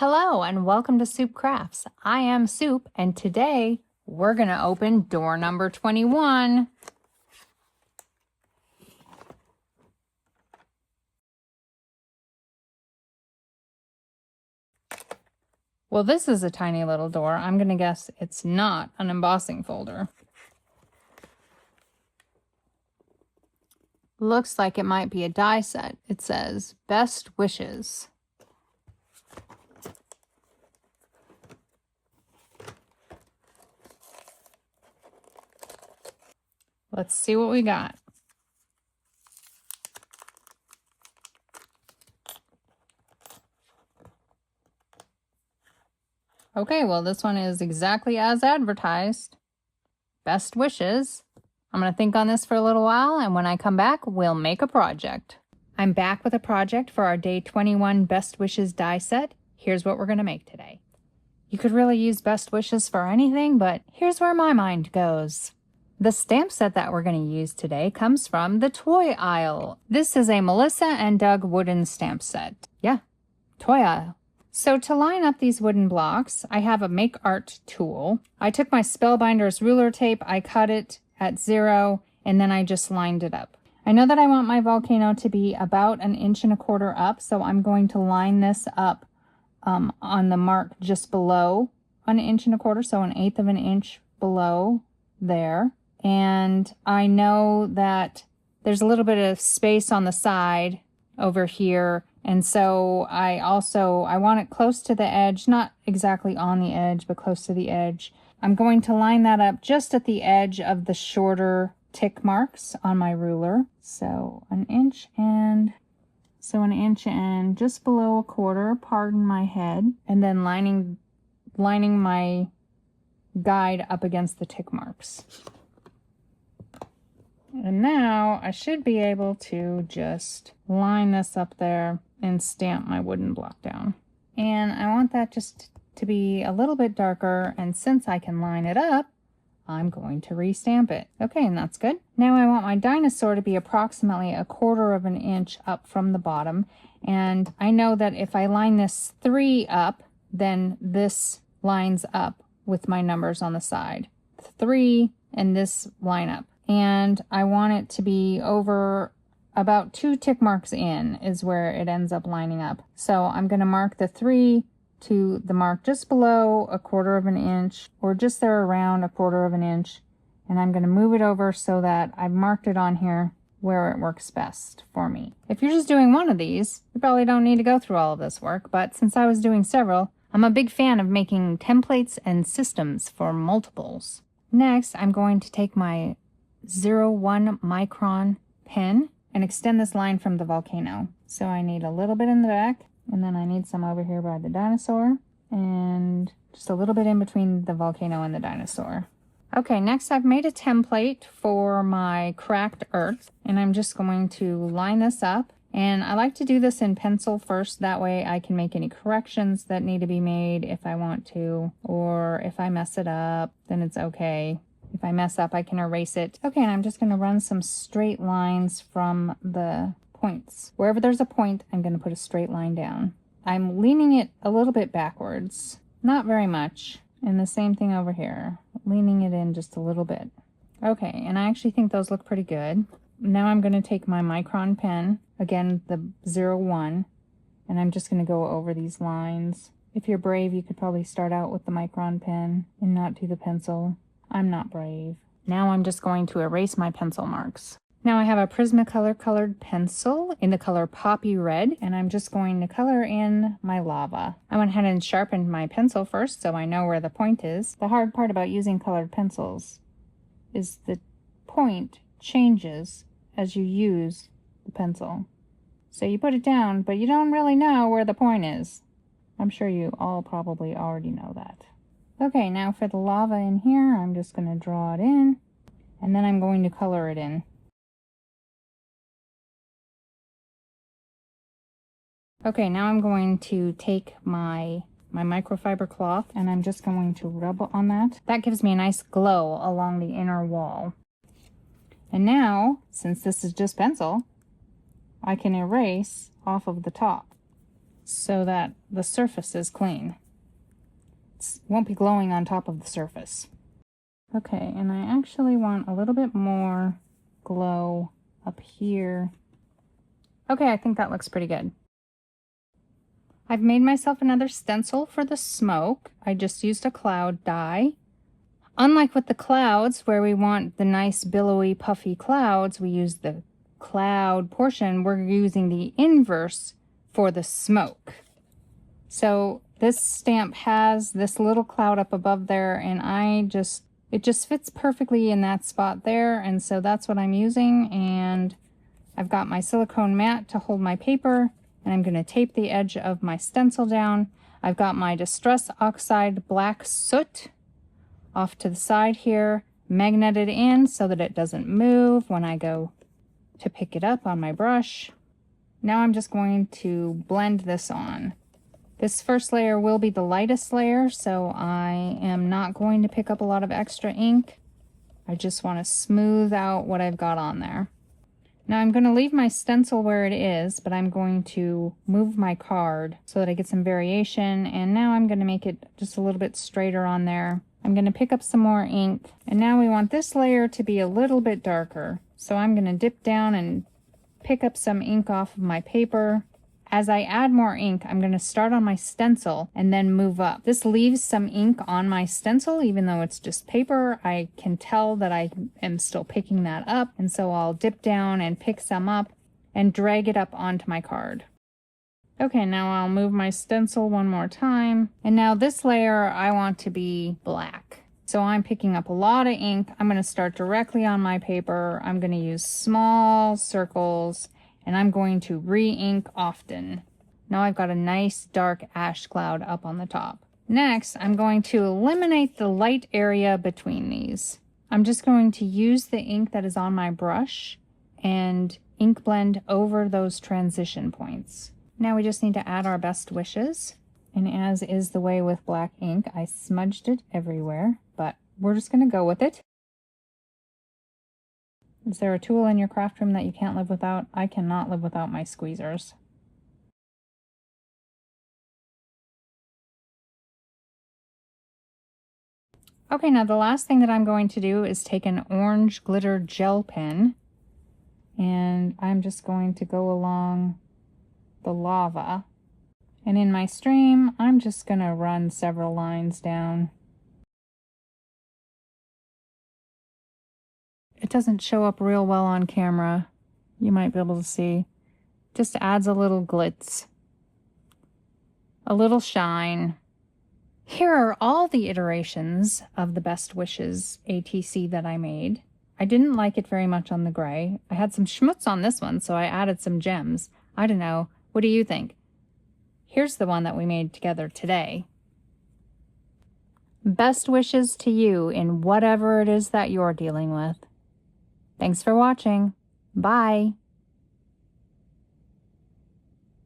Hello and welcome to Soup Crafts. I am Soup and today we're going to open door number 21. Well, this is a tiny little door. I'm going to guess it's not an embossing folder. Looks like it might be a die set. It says Best Wishes. Let's see what we got. Okay, well, this one is exactly as advertised. Best wishes. I'm going to think on this for a little while, and when I come back, we'll make a project. I'm back with a project for our Day 21 Best Wishes die set. Here's what we're going to make today. You could really use best wishes for anything, but here's where my mind goes. The stamp set that we're going to use today comes from the toy aisle. This is a Melissa and Doug wooden stamp set. Yeah, toy aisle. So to line up these wooden blocks, I have a Make Art tool. I took my Spellbinders ruler tape, I cut it at 0, and then I just lined it up. I know that I want my volcano to be about 1.25 inches up, so I'm going to line this up on the mark just below 1.25 inches, so 1/8 of an inch below there. And I know that there's a little bit of space on the side over here. And so I want it close to the edge, not exactly on the edge, but close to the edge. I'm going to line that up just at the edge of the shorter tick marks on my ruler. So 1 inch and just below 1/4, pardon my head, and then lining my guide up against the tick marks. And now I should be able to just line this up there and stamp my wooden block down. And I want that just to be a little bit darker, and since I can line it up, I'm going to restamp it. Okay, and that's good. Now I want my dinosaur to be approximately 1/4 of an inch up from the bottom. And I know that if I line this 3 up, then this lines up with my numbers on the side. 3 and this line up. And I want it to be over about 2 tick marks in is where it ends up lining up. So I'm going to mark the 3 to the mark just below 1/4 of an inch, or just there around 1/4 of an inch. And I'm going to move it over so that I've marked it on here where it works best for me. If you're just doing one of these, you probably don't need to go through all of this work, but since I was doing several, I'm a big fan of making templates and systems for multiples. Next, I'm going to take my 0.1 micron pen and extend this line from the volcano. So I need a little bit in the back, and then I need some over here by the dinosaur, and just a little bit in between the volcano and the dinosaur. Okay, next I've made a template for my cracked earth, and I'm just going to line this up. And I like to do this in pencil first, that way I can make any corrections that need to be made if I want to, or if I mess it up, then it's okay. If I mess up, I can erase it. Okay, and I'm just going to run some straight lines from the points. Wherever there's a point, I'm going to put a straight line down. I'm leaning it a little bit backwards, not very much. And the same thing over here, leaning it in just a little bit. Okay, and I actually think those look pretty good. Now I'm going to take my micron pen, again the 0.1, and I'm just going to go over these lines. If you're brave, you could probably start out with the micron pen and not do the pencil. I'm not brave. Now I'm just going to erase my pencil marks. Now I have a Prismacolor colored pencil in the color Poppy Red, and I'm just going to color in my lava. I went ahead and sharpened my pencil first so I know where the point is. The hard part about using colored pencils is the point changes as you use the pencil. So you put it down, but you don't really know where the point is. I'm sure you all probably already know that. Okay, now for the lava in here, I'm just going to draw it in, and then I'm going to color it in. Okay, now I'm going to take my microfiber cloth, and I'm just going to rub on that. That gives me a nice glow along the inner wall. And now, since this is just pencil, I can erase off of the top. so that the surface is clean. It won't be glowing on top of the surface. Okay, and I actually want a little bit more glow up here. Okay, I think that looks pretty good. I've made myself another stencil for the smoke. I just used a cloud die. Unlike with the clouds, where we want the nice billowy puffy clouds, we use the cloud portion. We're using the inverse for the smoke. So this stamp has this little cloud up above there, and it just fits perfectly in that spot there, and so that's what I'm using. And I've got my silicone mat to hold my paper, and I'm going to tape the edge of my stencil down. I've got my Distress Oxide Black Soot off to the side here, magneted in so that it doesn't move when I go to pick it up on my brush. Now I'm just going to blend this on. This first layer will be the lightest layer, so I am not going to pick up a lot of extra ink. I just want to smooth out what I've got on there. Now I'm going to leave my stencil where it is, but I'm going to move my card so that I get some variation, and now I'm going to make it just a little bit straighter on there. I'm going to pick up some more ink, and now we want this layer to be a little bit darker. So I'm going to dip down and pick up some ink off of my paper. As I add more ink, I'm going to start on my stencil and then move up. This leaves some ink on my stencil, even though it's just paper. I can tell that I am still picking that up, and so I'll dip down and pick some up and drag it up onto my card. Okay, now I'll move my stencil one more time, and now this layer I want to be black. So I'm picking up a lot of ink. I'm going to start directly on my paper. I'm going to use small circles, and I'm going to re-ink often. Now I've got a nice dark ash cloud up on the top. Next, I'm going to eliminate the light area between these. I'm just going to use the ink that is on my brush and ink blend over those transition points. Now we just need to add our best wishes. And as is the way with black ink, I smudged it everywhere, but we're just going to go with it. Is there a tool in your craft room that you can't live without? I cannot live without my squeezers. Okay, now the last thing that I'm going to do is take an orange glitter gel pen, and I'm just going to go along the lava. And in my stream, I'm just going to run several lines down. It doesn't show up real well on camera. You might be able to see. Just adds a little glitz, a little shine. Here are all the iterations of the Best Wishes ATC that I made. I didn't like it very much on the gray. I had some schmutz on this one, so I added some gems. I don't know. What do you think? Here's the one that we made together today. Best wishes to you in whatever it is that you're dealing with. Thanks for watching. Bye.